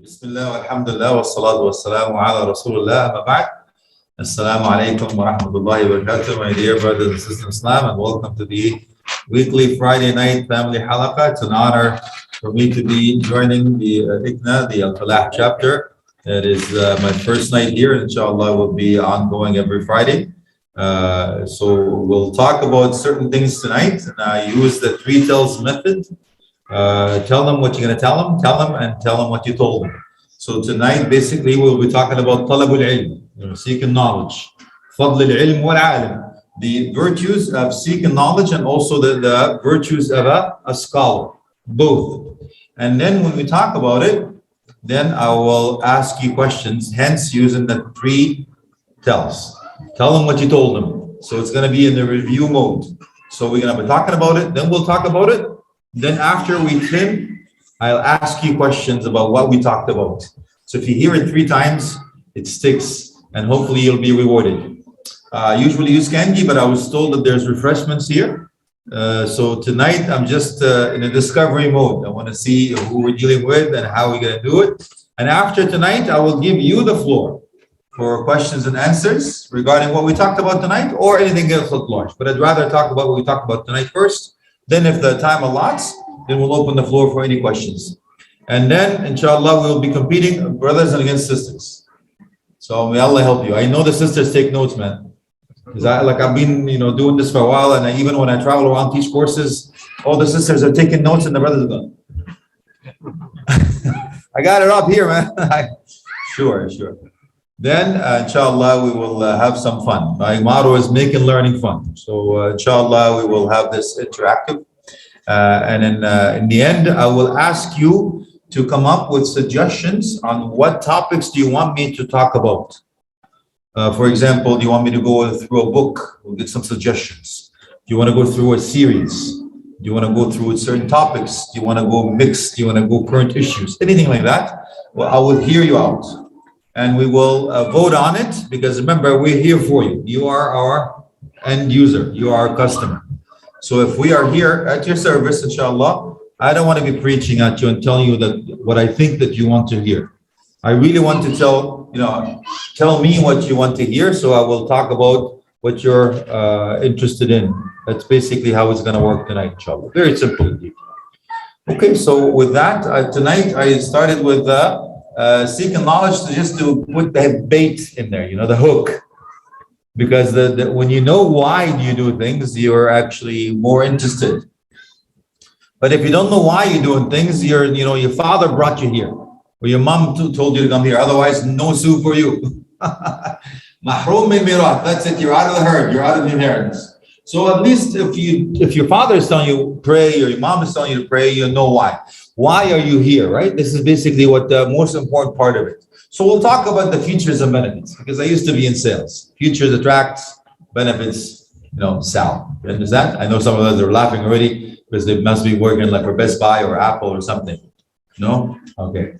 بسم الله والحمد لله والصلاة والسلام على رسول الله أما بعد. Assalamu alaikum wa rahmatullahi wa barakatuh, my dear brothers and sisters in Islam, and welcome to the weekly Friday night family halaqah. It's an honor for me to be joining the Ikna, the Al chapter. It is my first night here, and inshallah will be ongoing every Friday. So we'll talk about certain things tonight, and I use the three tells method. Tell them what you're going to tell them, and tell them what you told them. So tonight, basically, we'll be talking about talabul ilm, seeking knowledge. Fadl al-ilm wal-alim, the virtues of seeking knowledge and also the virtues of a scholar, both. And then when we talk about it, then I will ask you questions, hence using the three tells. Tell them what you told them. So it's going to be in the review mode. So we're going to be talking about it, then we'll talk about it. Then after we finish, I'll ask you questions about what we talked about. So if you hear it 3 times, it sticks, and hopefully you'll be rewarded. Usually use candy, but I was told that there's refreshments here. So tonight I'm just in a discovery mode. I want to see who we're dealing with and how we're going to do it. And after tonight, I will give you the floor for questions and answers regarding what we talked about tonight or anything else at large. But I'd rather talk about what we talked about tonight first. Then if the time allots, then we'll open the floor for any questions. And then, inshallah, we'll be competing brothers and against sisters. So may Allah help you. I know the sisters take notes, man. Because I've been, doing this for a while, and even when I travel around, teach courses, all the sisters are taking notes and the brothers are going. I got it up here, man. Sure. Then, inshallah, we will have some fun. My motto is making learning fun. So, inshallah, we will have this interactive. And in the end, I will ask you to come up with suggestions on what topics do you want me to talk about. For example, do you want me to go through a book? We'll get some suggestions. Do you want to go through a series? Do you want to go through certain topics? Do you want to go mixed? Do you want to go current issues? Anything like that? Well, I will hear you out. And we will vote on it, because remember, we're here for you. You are our end user. You are our customer. So if we are here at your service, inshallah, I don't want to be preaching at you and telling you that what I think that you want to hear. I really want to tell me what you want to hear. So I will talk about what you're interested in. That's basically how it's going to work tonight, inshallah. Very simple. Okay, so with that, tonight I started with seeking knowledge to put the bait in there, the hook. Because when you know why you do things, you're actually more interested. But if you don't know why you're doing things, your father brought you here, or your mom told you to come here. Otherwise, no soup for you. Mahrum min mirath. That's it. You're out of the herd. You're out of the inheritance. So at least if your father is telling you pray, or your mom is telling you to pray, you know why. Why are you here, right? This is basically what the most important part of it. So we'll talk about the features and benefits, because I used to be in sales. Features attracts, benefits, sell. You understand? I know some of us are laughing already because they must be working like for Best Buy or Apple or something. No? Okay.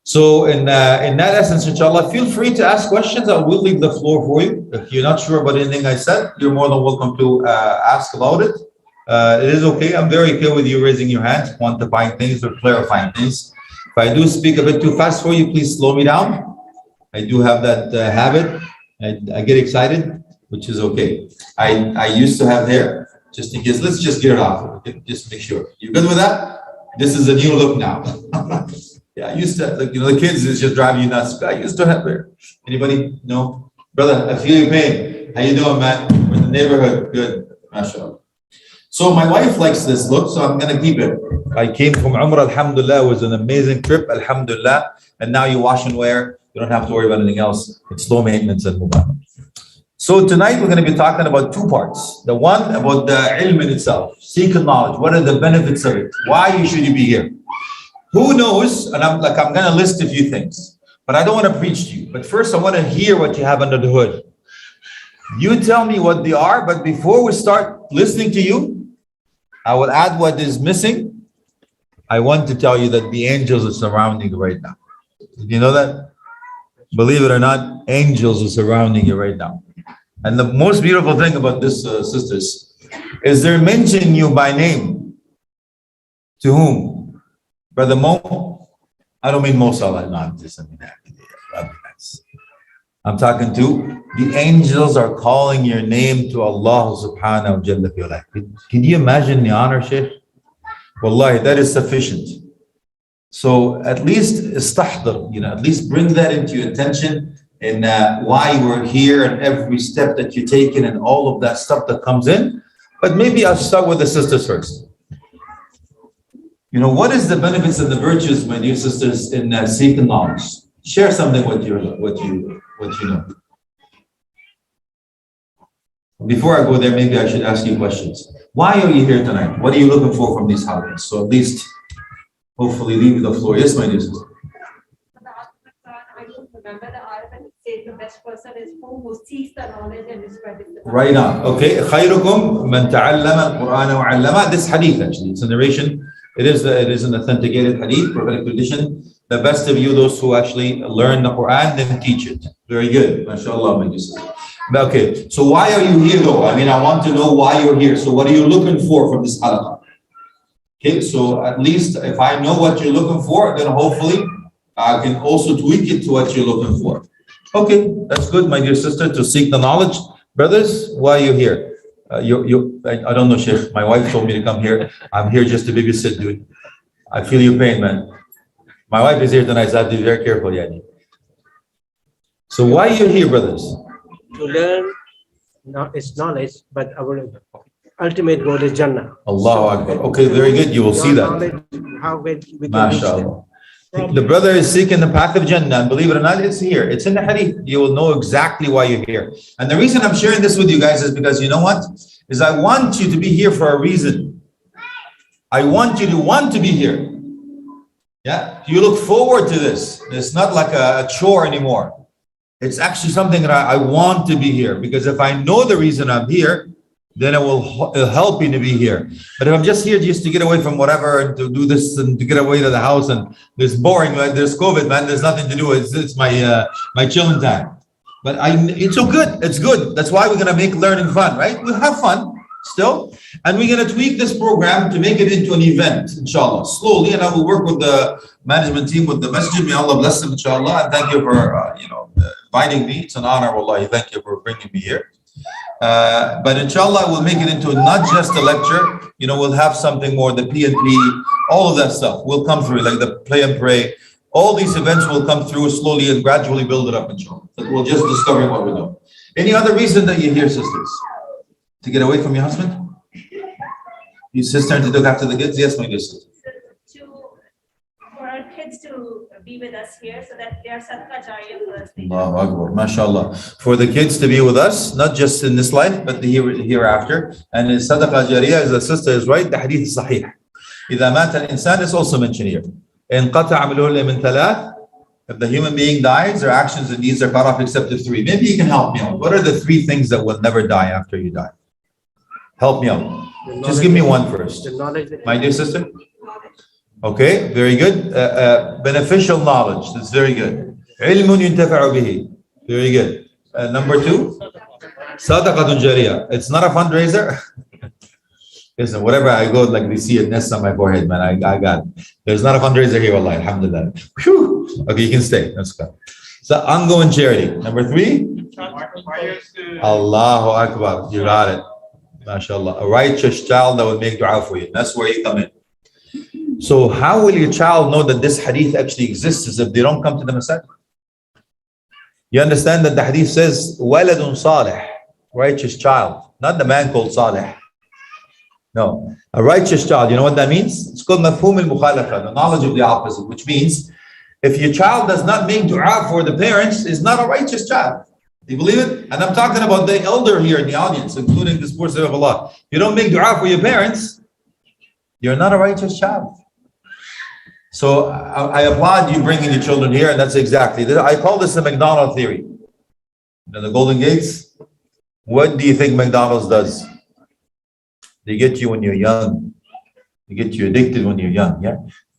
So in that essence, inshallah, feel free to ask questions. I will leave the floor for you. If you're not sure about anything I said, you're more than welcome to ask about it. It is okay. I'm very okay with you raising your hand, quantifying things or clarifying things. If I do speak a bit too fast for you, please slow me down. I do have that habit. I get excited, which is okay. I used to have hair, just in case. Let's just get it off. Okay? Just make sure. You good with that? This is a new look now. Yeah, I used to, the kids is just driving you nuts. I used to have hair. Anybody? No? Brother, I feel your pain. How you doing, man? We're in the neighborhood. Good. MashaAllah. So my wife likes this look, so I'm going to keep it. I came from Umrah, alhamdulillah. It was an amazing trip, alhamdulillah. And now you wash and wear. You don't have to worry about anything else. It's low maintenance and move on. So tonight we're going to be talking about 2 parts. The one about the ilm in itself, seeking knowledge. What are the benefits of it? Why should you be here? Who knows? And I'm going to list a few things, but I don't want to preach to you. But first I want to hear what you have under the hood. You tell me what they are, but before we start listening to you, I will add what is missing. I want to tell you that the angels are surrounding you right now. Did you know that? Believe it or not, angels are surrounding you right now. And the most beautiful thing about this, sisters, is they're mentioning you by name. To whom? Brother Mo, I don't mean most Allah, no, I'm just saying that. That'd be nice. I'm talking to the angels are calling your name to Allah subhanahu wa ta'ala. Can you imagine the honor, Shaykh? Wallahi, that is sufficient. So at least istahdar, at least bring that into your attention and why we're here and every step that you're taking and all of that stuff that comes in. But maybe I'll start with the sisters first. What is the benefits and the virtues, my dear sisters, in seeking knowledge? Share something what you know. Before I go there, maybe I should ask you questions. Why are you here tonight? What are you looking for from these halaqahs? So at least, hopefully, leave the floor. Yes, my dear sister. I don't remember the ayah, but it says the best person is who seeks the knowledge and is spreading the knowledge. Right on. Okay. خيركم من تعلم القرآن وعلمه. This hadith actually, it's a narration. It is an authenticated hadith, prophetic tradition. The best of you, those who actually learn the Quran, then teach it. Very good. MashaAllah, my dear sister. Okay, so why are you here though? I want to know why you're here. So what are you looking for from this halaqah? Okay, so at least if I know what you're looking for, then hopefully I can also tweak it to what you're looking for. Okay, that's good, my dear sister, to seek the knowledge. Brothers, why are you here? I don't know, Sheikh. My wife told me to come here. I'm here just to babysit, dude. I feel your pain, man. My wife is here tonight, so I have to be very careful, Yani. So why are you here, brothers? To learn it's knowledge, but our ultimate goal is Jannah. Allahu Akbar. Okay, very good. You will see that. How we can reach MashaAllah. The brother is seeking the path of Jannah, and believe it or not, it's here. It's in the hadith. You will know exactly why you're here. And the reason I'm sharing this with you guys is because you know what? Is I want you to be here for a reason. I want you to want to be here. Yeah, you look forward to this. It's not like a chore anymore. It's actually something that I want to be here, because if I know the reason I'm here, then it'll help me to be here. But if I'm just here just to get away from whatever and to do this and to get away to the house and it's boring, like there's COVID, man, there's nothing to do. It's my chilling time. But it's so good. It's good. That's why we're gonna make learning fun, right? We'll have fun still, and we're gonna tweak this program to make it into an event, inshallah, slowly. And I will work with the management team, with the masjid. May Allah bless them, inshallah. And thank you for inviting me. It's an honor, wallahi. Thank you for bringing me here. But inshallah, we'll make it into not just a lecture. We'll have something more, the P&P, all of that stuff will come through, like the play and pray. All these events will come through slowly and gradually build it up, inshallah. But we'll just discover what we're doing. Any other reason that you're here, sisters? To get away from your husband? Your sister to look after the kids? Yes, my dear sister. For our kids to be with us here, so that they are sadaqah jariyah for us. Allahu Akbar, mashallah. For the kids to be with us, not just in this life, but the hereafter. And in sadaqah jariyah, as the sister is right, the hadith is sahih. إذا مات الإنسان is also mentioned here. انقطع عمله من ثلاث. If the human being dies, their actions and deeds are cut off except of three. Maybe you can help me out. What are the three things that will never die after you die? Help me out. Just give me one first. My dear sister? Okay, very good. Beneficial knowledge. That's very good. علم ينتفع به. Very good. Number two, صدقة جارية. It's not a fundraiser. Listen, whatever I go, like they see a nest on my forehead, man. I got it. There's not a fundraiser here, wallahi, alhamdulillah. Whew. Okay, you can stay. Let's go. So ongoing charity. Number three, Allahu Akbar. You got it. MashaAllah. A righteous child that will make dua for you. That's where you come in. So how will your child know that this hadith actually exists is if they don't come to the masjid? You understand that the hadith says, waladun salih, righteous child, not the man called Salih. No, a righteous child. You know what that means? It's called mafhum al-mukhalafa, the knowledge of the opposite, which means if your child does not make dua for the parents, is not a righteous child. Do you believe it? And I'm talking about the elder here in the audience, including this poor servant of Allah. If you don't make dua for your parents, you're not a righteous child. So I applaud you bringing your children here, and that's exactly this. I call this the McDonald's theory. The Golden Gates. What do you think McDonald's does? They get you when you're young. They get you addicted when you're young. Yeah,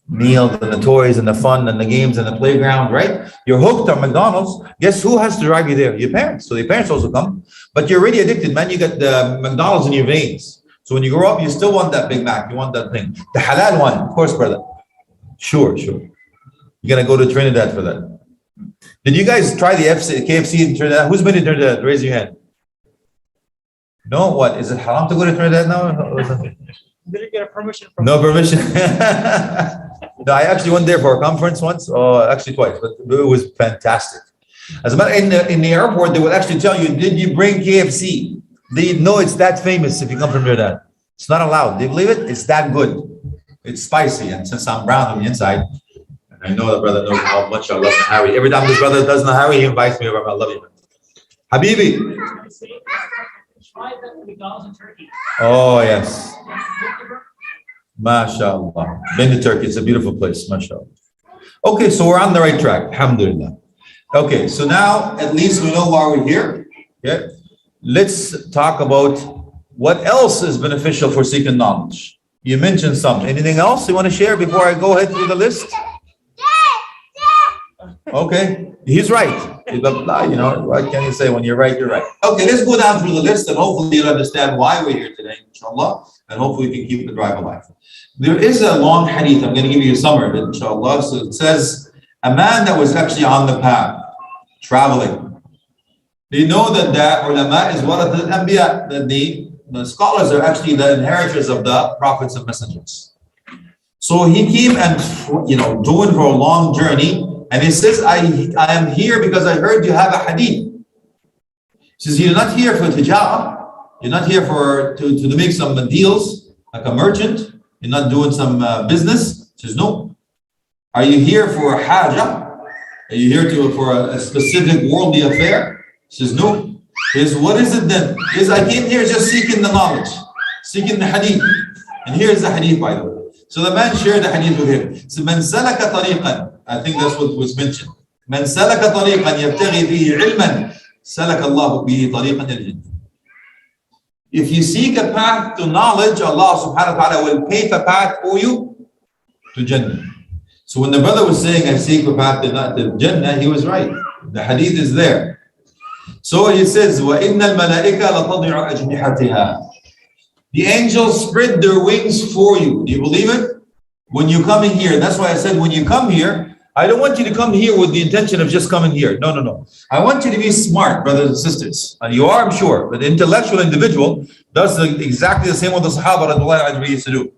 meals and the toys and the fun and the games and the playground. Right? You're hooked on McDonald's. Guess who has to drive you there? Your parents. So your parents also come. But you're already addicted, man. You got the McDonald's in your veins. So when you grow up, you still want that Big Mac. You want that thing. The halal one, of course, brother. Sure. You're gonna go to Trinidad for that. Did you guys try the KFC in Trinidad? Who's been to Trinidad? Raise your hand. No, what? Is it haram to go to Trinidad now? Did you get a permission from? No permission. No, I actually went there for a conference once, actually twice, but it was fantastic. As a matter, in the airport, they will actually tell you, did you bring KFC? They know it's that famous if you come from Trinidad. It's not allowed. Do you believe it? It's that good. It's spicy, and since I'm brown on the inside, and I know that brother knows how much I love Nahari. Every time this brother does Nahari, he invites me over. I love you. Habibi. Try the McDonald's in Turkey. Oh, yes. MashaAllah. Been to Turkey. It's a beautiful place. MashaAllah. Okay, so we're on the right track. Alhamdulillah. Okay, so now at least we know why we're here. Yeah. Let's talk about what else is beneficial for seeking knowledge. You mentioned some. Anything else you want to share before I go ahead through the list? Okay, he's right. You know, what can you say? When you're right, you're right. Okay, let's go down through the list and hopefully you'll understand why we're here today, inshallah, and hopefully we can keep the drive alive. There is a long hadith. I'm going to give you a summary of it, inshallah. So it says, a man that was actually on the path, traveling. They know that the ulama is one of the anbiya, that the scholars are actually the inheritors of the prophets and messengers. So he came and, doing for a long journey, and he says, I am here because I heard you have a hadith. He says, you're not here for tijara. You're not here to make some deals, like a merchant. You're not doing some business. He says, no. Are you here for a haja? Are you here for a specific worldly affair? He says, no. He says, what is it then? He says, I came here just seeking the knowledge, seeking the hadith. And here's the hadith, by the way. So the man shared the hadith with him. So, man salaka tariqan. I think that's what was mentioned. Man salaka tariqan yabtaghi bihi ilman, salaka Allahu bihi tariqan al-jannah. If you seek a path to knowledge, Allah subhanahu wa ta'ala will pave a path for you to Jannah. So when the brother was saying, I seek a path to Jannah, he was right. The hadith is there. So he says, وَإِنَّ الْمَلَائِكَ لَتَضِعُ أَجْنِحَتِهَا. The angels spread their wings for you. Do you believe it? When you come in here, that's why I said when you come here, I don't want you to come here with the intention of just coming here. No, no, no. I want you to be smart, brothers and sisters. And you are, I'm sure. But the intellectual individual does exactly the same what the Sahaba used to do.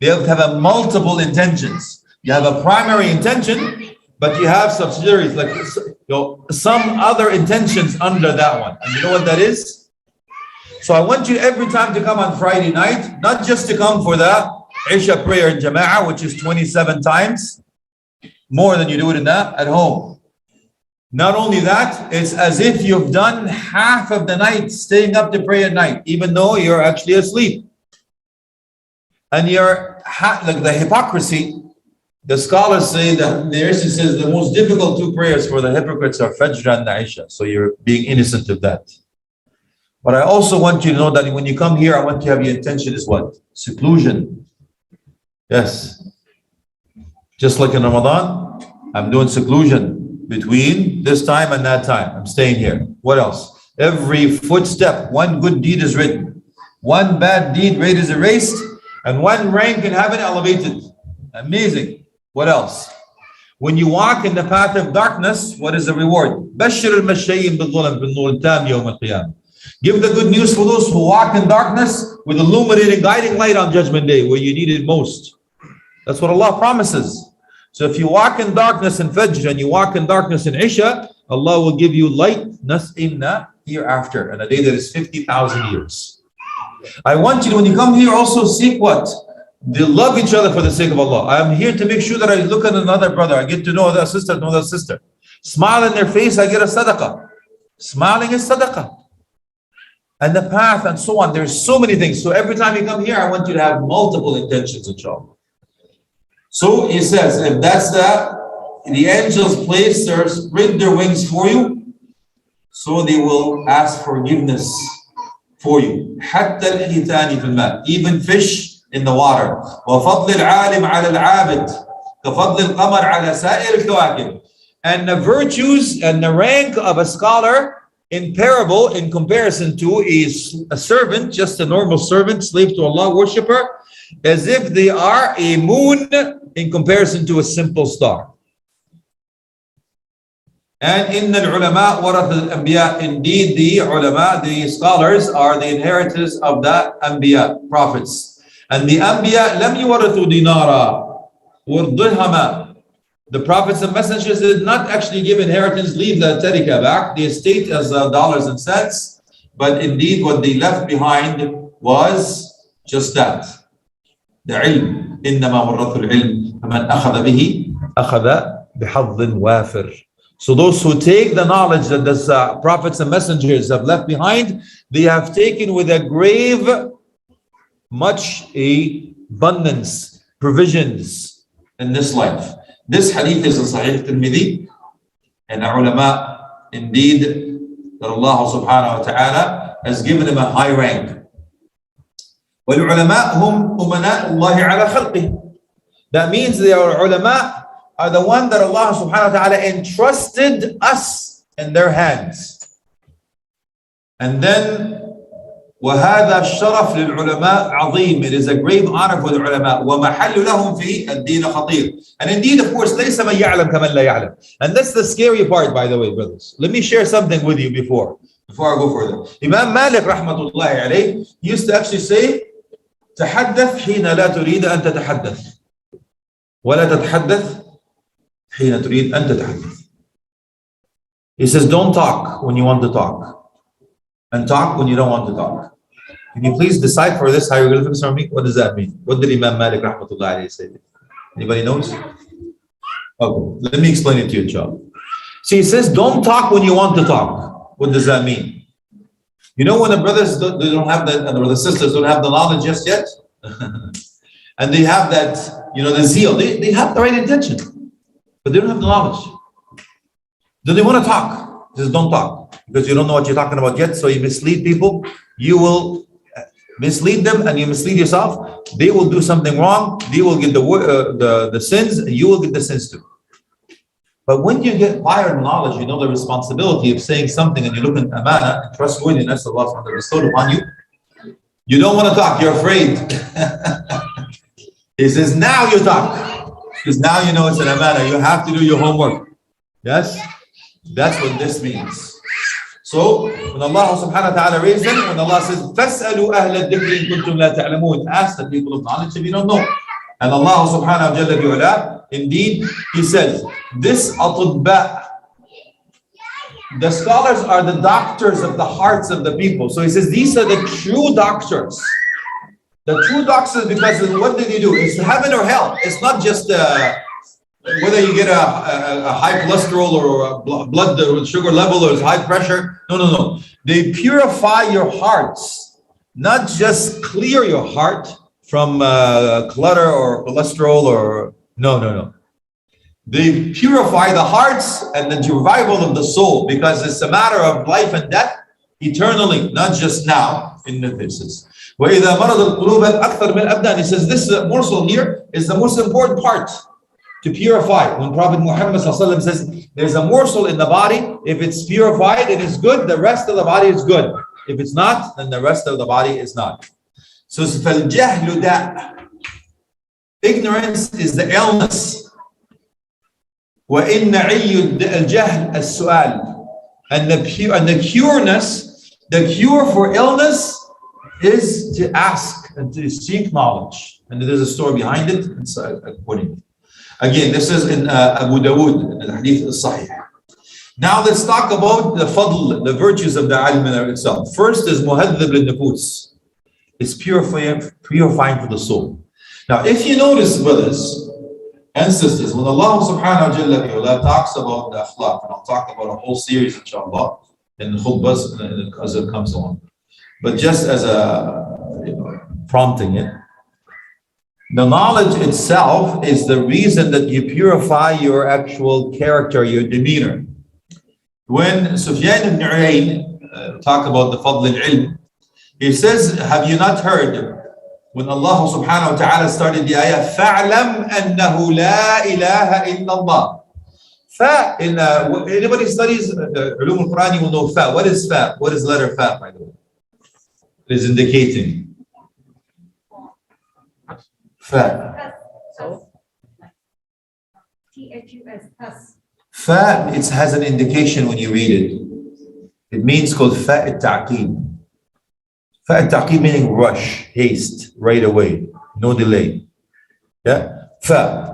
They have to have multiple intentions. You have a primary intention, but you have subsidiaries, like some other intentions under that one. And you know what that is? So I want you every time to come on Friday night, not just to come for the Isha prayer in Jama'ah, which is 27 times, more than you do it in that at home. Not only that, it's as if you've done half of the night staying up to pray at night, even though you're actually asleep. And you're like the hypocrisy. The scholars say that the Irsi says the most difficult two prayers for the hypocrites are Fajr and Isha. So you're being innocent of that. But I also want you to know that when you come here, I want you to have your intention is what? Seclusion. Yes. Just like in Ramadan, I'm doing seclusion between this time and that time. I'm staying here. What else? Every footstep, one good deed is written. One bad deed rate is erased. And one rank in heaven elevated. Amazing. What else? When you walk in the path of darkness, what is the reward? بَشِّرِ الْمَشَّيِّن بِالظُّلَمِ بِالنُّورِ التَّامِ يَوْمَ الْقِيَامَةِ. Give the good news for those who walk in darkness with illuminating, guiding light on Judgment Day, where you need it most. That's what Allah promises. So if you walk in darkness in Fajr and you walk in darkness in Isha, Allah will give you light in the hereafter, in a day that is 50,000 years. I want you to, when you come here, also seek what? They love each other for the sake of Allah. I am here to make sure that I look at another brother. I get to know that sister, Smile in their face, I get a sadaqah. Smiling is sadaqah. And the path and so on. There's so many things. So every time you come here, I want you to have multiple intentions, inshallah. So he says, if that's the angels spread their wings for you, so they will ask forgiveness for you. حتى الحيتان في الماء, even fish in the water. وفضل العالم على العابد كفضل القمر على سائر الكواكب. And the virtues and the rank of a scholar in parable, in comparison to a servant, just a normal servant, slave to Allah, worshipper, as if they are a moon in comparison to a simple star. And إن العلماء ورثة الأنبياء. Indeed, the ulama, the scholars, are the inheritors of the anbiya, prophets. And the anbiya لم يورثوا دينارا والدرهما. The prophets and messengers did not actually give inheritance, leave the tarika back, the estate as dollars and cents. But indeed, what they left behind was just that. The ilm. إنما ورثوا العلم فمن أخذ به أخذ بحظ وافر. So those who take the knowledge that the prophets and messengers have left behind, they have taken with a grave much abundance, provisions in this life. This hadith is in Sahih Tirmidhi, and the ulama, indeed, that Allah subhanahu wa ta'ala has given them a high rank. وَالْعُلَمَاء هُمْ أُمَنَاءُ اللَّهِ عَلَى خَلْقِهِ. That means they are ulama, are the one that Allah subhanahu wa ta'ala entrusted us in their hands. And then وهذا الشرف للعلماء عظيم. It is a grave honor for the ulama. ومحل لهم في الدين خطير. And indeed, of course, ليس من يعلم كمن لا يعلم. And that's the scary part, by the way, brothers. Let me share something with you before I go further. Imam Malik rahmatullahi alayhi used to actually say, تحدث حين لا تريد أن تتحدث ولا تتحدث حين تريد أن تتحدث. He says, don't talk when you want to talk, and talk when you don't want to talk. Can you please decipher this hieroglyphics for me? What does that mean? What did Imam Malik rahmatullahi alayhi say? Anybody knows? Okay, let me explain it to you, inshallah. So he says, don't talk when you want to talk. What does that mean? You know, when the brothers don't have that, and the sisters don't have the knowledge just yet, and they have that, the zeal, they have the right intention, but they don't have the knowledge. Do they want to talk? Just don't talk, because you don't know what you're talking about yet, so you mislead people. You will mislead them, and you mislead yourself. They will do something wrong. They will get the sins, and you will get the sins too. But when you get wired knowledge, you know the responsibility of saying something, and you look at amana and trustworthiness Allah subhanahu wa ta'ala bestowed upon you. You don't want to talk, you're afraid. He says, now you talk. Because now you know it's an amana. You have to do your homework. Yes? That's what this means. So, when Allah subhanahu wa ta'ala raised them, when Allah says, فَاسْأَلُوا أَهْلَ الذِّكْرِ إِن كُنتُمْ لَا تَعْلَمُونَ, ask the people of knowledge if you don't know. And Allah subhanahu wa ta'ala, indeed, He says, this atibba, the scholars are the doctors of the hearts of the people. So He says, these are the true doctors. The true doctors, because what did He do? It's heaven or hell. It's not just whether you get a high cholesterol or a blood sugar level or high pressure. No. They purify your hearts, not just clear your heart from clutter or cholesterol or no. They purify the hearts and the revival of the soul, because it's a matter of life and death eternally, not just now in the physics. وَإِذَا مَرَضَ الْقُلُوبَ أَكْثَرْ مِنْ الْأَبْدَانِ. He says this morsel here is the most important part to purify. When Prophet Muhammad says there's a morsel in the body, if it's purified, it is good, the rest of the body is good. If it's not, then the rest of the body is not. So فَالْجَهْلُ دَاء. Ignorance is the illness. وَإِنَّ عِيُّ الْجَهْلِ السُّؤَالِ. And the cure for illness is to ask and to seek knowledge. And there's a story behind it. It's according. Again, this is in Abu Dawood, in the Hadith al-Sahih. Now let's talk about the fadl, the virtues of the ilm in itself. First is muhadhib lil-nufus. It's purifying for the soul. Now, if you notice, brothers and sisters, when Allah subhanahu wa ta'ala talks about the akhlaq, and I'll talk about a whole series, inshallah, in khutbahs as it comes along. But just as prompting it, the knowledge itself is the reason that you purify your actual character, your demeanor. When Sufyan ibn Uyayna talk about the fadl al-ilm, he says, have you not heard when Allah subhanahu wa ta'ala started the ayah, فَاعْلَمْ أَنَّهُ لَا إِلَهَ إِلَّا اللَّهِ. Fa, anybody studies ulum al-Quran, you will know fa. What is fa? What is letter fa, by the way? It is indicating. Fa. Thus. Fa, it has an indication when you read it. It means called fa al-ta'qib. Fa al-ta'qib meaning rush, haste, right away, no delay. Yeah? Fa.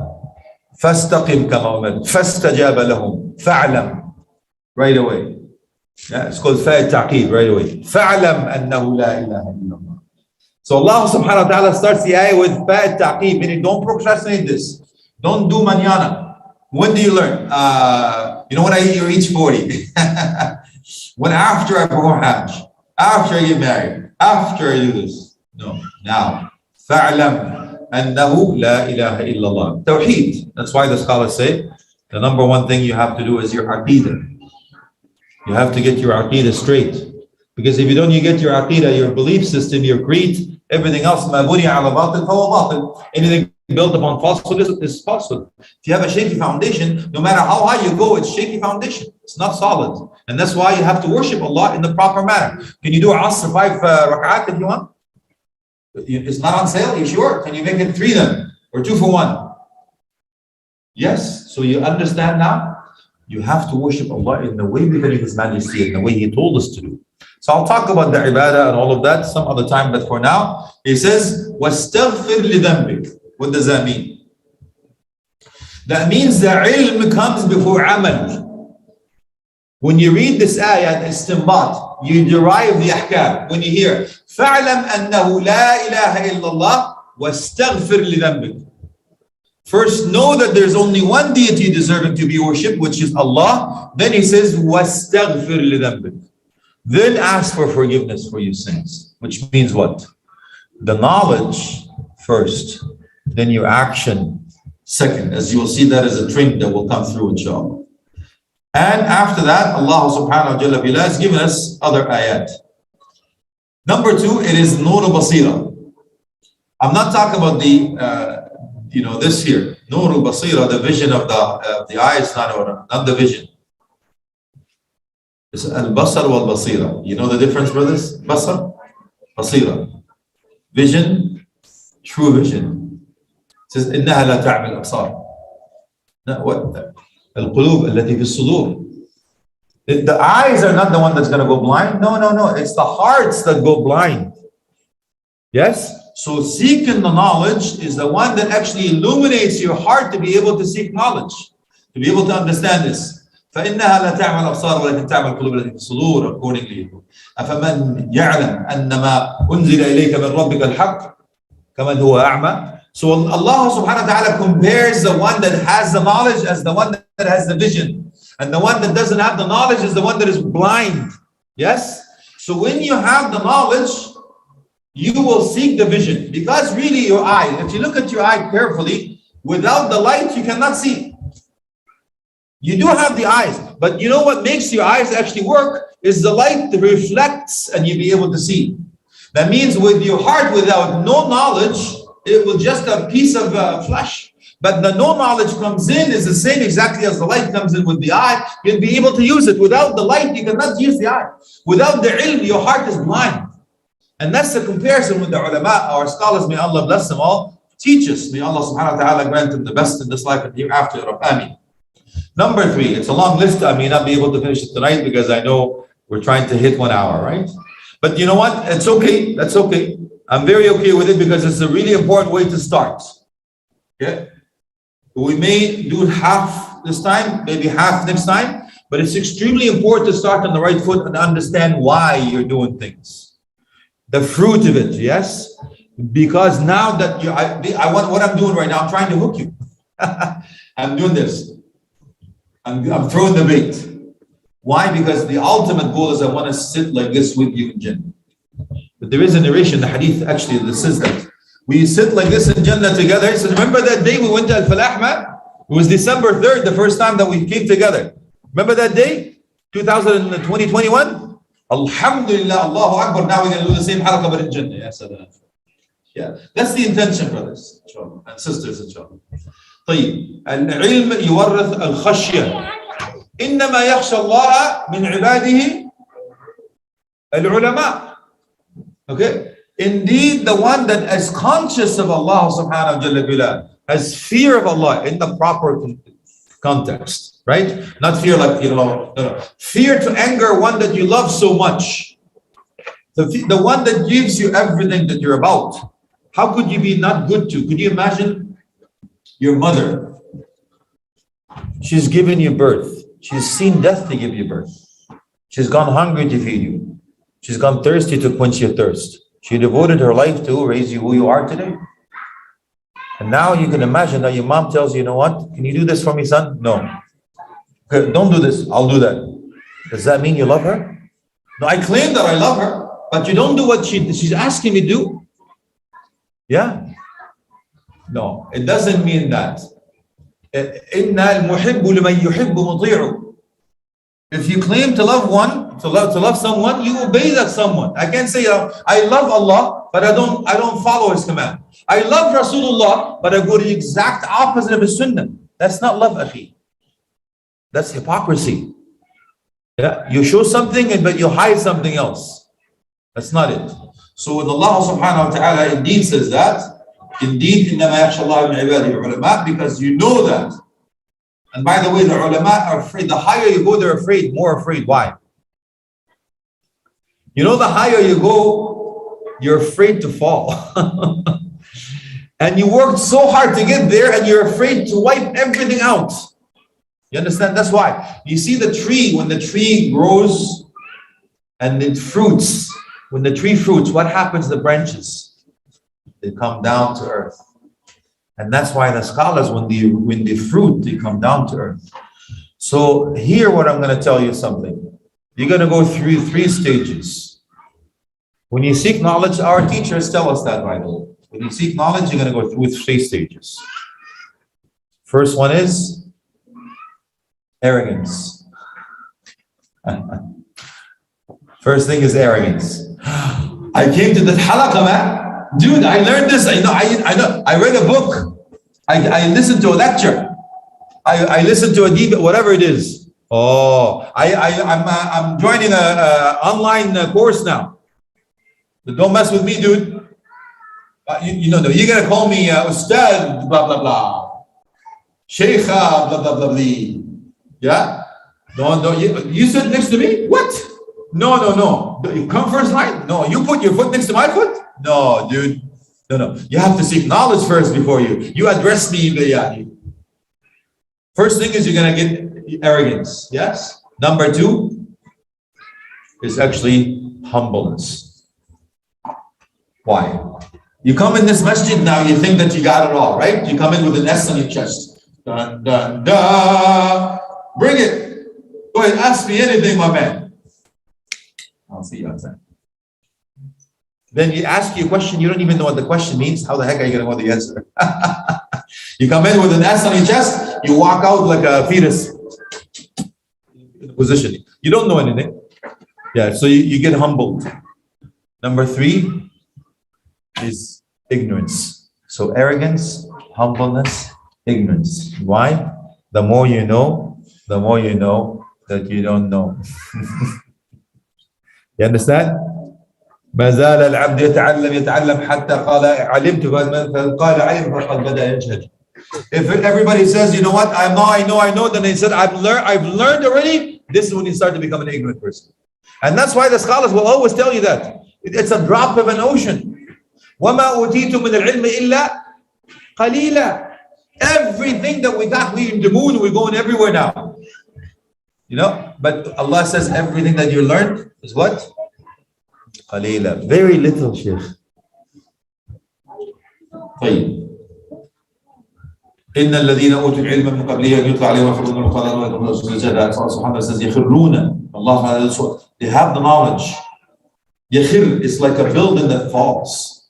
فاستقم كما أمرت فاستجاب لهم فاعلم right away. Yeah, it's called فاء التعقيب right away. فاعلم أنه لا إله إلا الله. So Allah subhanahu wa ta'ala starts the ayah with فاء التعقيب, meaning don't procrastinate this. Don't do mañana. When do you learn? When you reach 40. When after I perform Hajj, after I get married, after I do this. No, now. فاعلم أنه لا إله إلا الله. Tawheed. That's why the scholars say the number one thing you have to do is your aqidah. You have to get your aqidah straight. Because if you don't, you get your aqidah, your belief system, your creed, everything else, ما بني على باطل فهو باطل. Anything built upon falsehood is falsehood. If you have a shaky foundation, no matter how high you go, it's shaky foundation. It's not solid. And that's why you have to worship Allah in the proper manner. Can you do Asr 5 rak'at if you want? It's not on sale, you sure? Can you make it 3 then? Or 2 for 1? Yes, so you understand now? You have to worship Allah in the way befitting His Majesty, in the way He told us to do. So I'll talk about the ibadah and all of that some other time, but for now, He says, وَاسْتَغْفِرْ لِذَنبِك. What does that mean? That means the ilm comes before amal. When you read this ayah, istinbat, you derive the ahkam. When you hear, فَاعْلَمْ أَنَّهُ لَا إِلَهَ إِلَّا اللَّهِ وَاسْتَغْفِرْ لِذَنبِكَ. First, know that there's only one deity deserving to be worshipped, which is Allah. Then he says, وَاسْتَغْفِرْ لِذَنبِكَ. Then ask for forgiveness for your sins. Which means what? The knowledge first, then your action second. As you will see, that is a trend that will come through, inshallah. And after that, Allah subhanahu wa ta'ala has given us other ayat. Number 2, it is Nur Basira. I'm not talking about this here. Nur Basira, the vision of the eyes, not the vision. It's Al-Basar wal-Basira. You know the difference, brothers? Basar, Basira. Vision, true vision. It says, إِنَّهَا لَا تَعْمِلْ أَبْصَارِ. What? القلوب التي في الصدور. The eyes are not the one that's going to go blind. No. It's the hearts that go blind. Yes? So seeking the knowledge is the one that actually illuminates your heart to be able to seek knowledge, to be able to understand this. فإنها لا تعمل الأبصار ولكن تعمل القلوب التي في الصدور. Accordingly, أفمن يعلم أن ما أنزل إليك من ربك الحق كمن هو أعمى. So Allah subhanahu wa ta'ala compares the one that has the knowledge as the one that has the vision. And the one that doesn't have the knowledge is the one that is blind. Yes? So when you have the knowledge, you will seek the vision. Because really your eye, if you look at your eye carefully, without the light you cannot see. You do have the eyes, but you know what makes your eyes actually work is the light that reflects and you'll be able to see. That means with your heart without no knowledge, it will just a piece of flesh. But the no knowledge comes in is the same exactly as the light comes in with the eye. You'll be able to use it. Without the light, you cannot use the eye. Without the ilm, your heart is blind. And that's the comparison with the ulama, our scholars, may Allah bless them all, teach us. May Allah subhanahu wa ta'ala grant them the best in this life and hereafter. Ameen. Number 3, it's a long list. I may not be able to finish it tonight because I know we're trying to hit 1 hour, right? But you know what? It's okay. That's okay. I'm very okay with it because it's a really important way to start. Okay? We may do half this time, maybe half next time, but it's extremely important to start on the right foot and understand why you're doing things. The fruit of it, yes? Because now that what I'm doing right now, I'm trying to hook you. I'm doing this. I'm throwing the bait. Why? Because the ultimate goal is I want to sit like this with you in Jannah. But there is a narration, the hadith actually that says that. We sit like this in Jannah together. So remember that day we went to Al-Falah, man? It was December 3rd, the first time that we came together. Remember that day? 2021? Alhamdulillah, Allahu Akbar. Now we're going to do the same halaqah but in Jannah. Yes, yeah, that's the intention, brothers and sisters, inshallah. طيب العلم يورث الخشية إنما يخشى الله من عباده العلماء. Okay, indeed the one that is conscious of Allah subhanahu wa ta'ala has fear of Allah in the proper context. right? Not fear like, no. Fear to anger one that you love so much. The one that gives you everything that you're about. How could you be not good to? Could you imagine your mother? She's given you birth. She's seen death to give you birth. She's gone hungry to feed you. She's gone thirsty to quench your thirst. She devoted her life to raise you who you are today. And now you can imagine that your mom tells you, you know what? Can you do this for me, son? No. Okay, don't do this. I'll do that. Does that mean you love her? No, I claim that I love her, but you don't do what she's asking me to do. Yeah? No, it doesn't mean that. If you claim to love one, to love someone, you obey that someone. I can't say I love Allah, but I don't follow His command. I love Rasulullah, but I go to the exact opposite of His sunnah. That's not love, akhi. That's hypocrisy. Yeah, you show something but you hide something else. That's not it. So when Allah subhanahu wa ta'ala indeed says that, indeed, إِنَّمَا يَخْشَى اللَّهَ مِنْ عِبَادِهِ الْعُلَمَاء, because you know that. And by the way, the ulama are afraid. The higher you go, they're afraid, more afraid. Why? You know, the higher you go, you're afraid to fall. And you worked so hard to get there and you're afraid to wipe everything out. You understand? That's why. You see the tree, when the tree grows and it fruits, when the tree fruits, what happens to the branches? They come down to earth. And that's why the scholars, when they fruit, they come down to earth. So here, what I'm going to tell you something. You're going to go through 3 stages. When you seek knowledge, our teachers tell us that, by the way. When you seek knowledge, you're going to go through 3 stages. First one is arrogance. First thing is arrogance. I came to that halaqah, man. Dude, I learned this. I know. I read a book. I listened to a lecture. I listened to a deep, whatever it is. Oh, I'm joining a online course now. But don't mess with me, dude. You know, you're gonna call me Ustad, blah blah blah, Sheikha, blah blah blah blah. Yeah. No. You sit next to me. What? No. You come first line. No, you put your foot next to my foot. No, dude. No. You have to seek knowledge first before you address me. First thing is you're gonna get arrogance. Yes. Number 2 is actually humbleness. Why? You come in this masjid now, you think that you got it all, right? You come in with an S on your chest. Dun, dun, dun. Bring it. Go ahead, ask me anything, my man. I'll see you outside. Then you ask you a question, you don't even know what the question means. How the heck are you going to know the answer? You come in with an S on your chest, you walk out like a fetus in a position. You don't know anything. Yeah, so you get humbled. Number 3 is ignorance. So arrogance, humbleness, ignorance. Why? The more you know that you don't know. You understand? ما زال العبد يتعلم حتى قال علمت فقال علم فقد بدأ يجهل. If everybody says, you know what, I know, then they said, I've learned already, this is when you start to become an ignorant person. And that's why the scholars will always tell you that. It's a drop of an ocean. وَمَا أُوتِيتُم مِّنَ الْعِلْمِ إِلَّا قَلِيلًا. Everything that we got, we're in the moon, we're going everywhere now. You know, but Allah says everything that you learned is what? قليلا. Very little, Sheikh. طيب. إن الذين أوتوا العلم من قبله يتلى عليهم يخرون القرآن ويدخلون السجدات. Allah says يخرون. Allah, they have the knowledge. يخر is like a building that falls.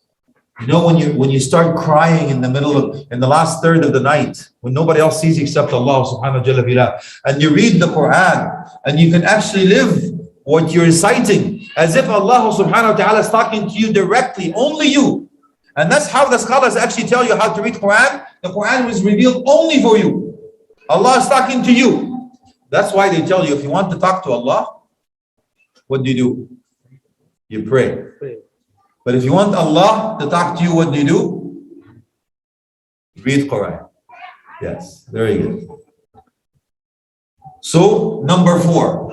You know, when you start crying in the last third of the night, when nobody else sees except Allah subhanahu wa ta'ala, and you read the Quran, and you can actually live what you're reciting, as if Allah subhanahu wa ta'ala is talking to you directly, only you. And that's how the scholars actually tell you how to read Quran. The Quran was revealed only for you. Allah is talking to you. That's why they tell you, if you want to talk to Allah, what do? You pray. But if you want Allah to talk to you, what do? Read Quran. Yes, very good. So, number 4.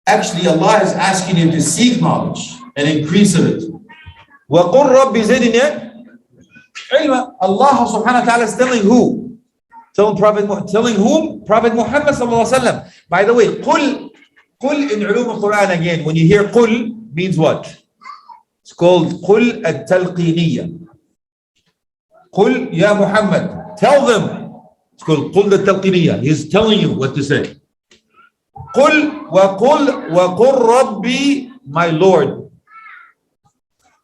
Actually, Allah is asking you to seek knowledge and increase of it. وَقُلْ رَبِّ زِدْنِي عِلْمًا. Allah subhanahu wa ta'ala is telling who? Telling whom? Prophet Muhammad sallallahu alaihi wasallam. By the way, قُل in ulum al-Quran again, when you hear قُل, means what? It's called قُل التلقينية. قُل يا Muhammad, tell them. It's called قُل التلقينية. He's telling you what to say. قُل وَقُل رَبِّي, my Lord.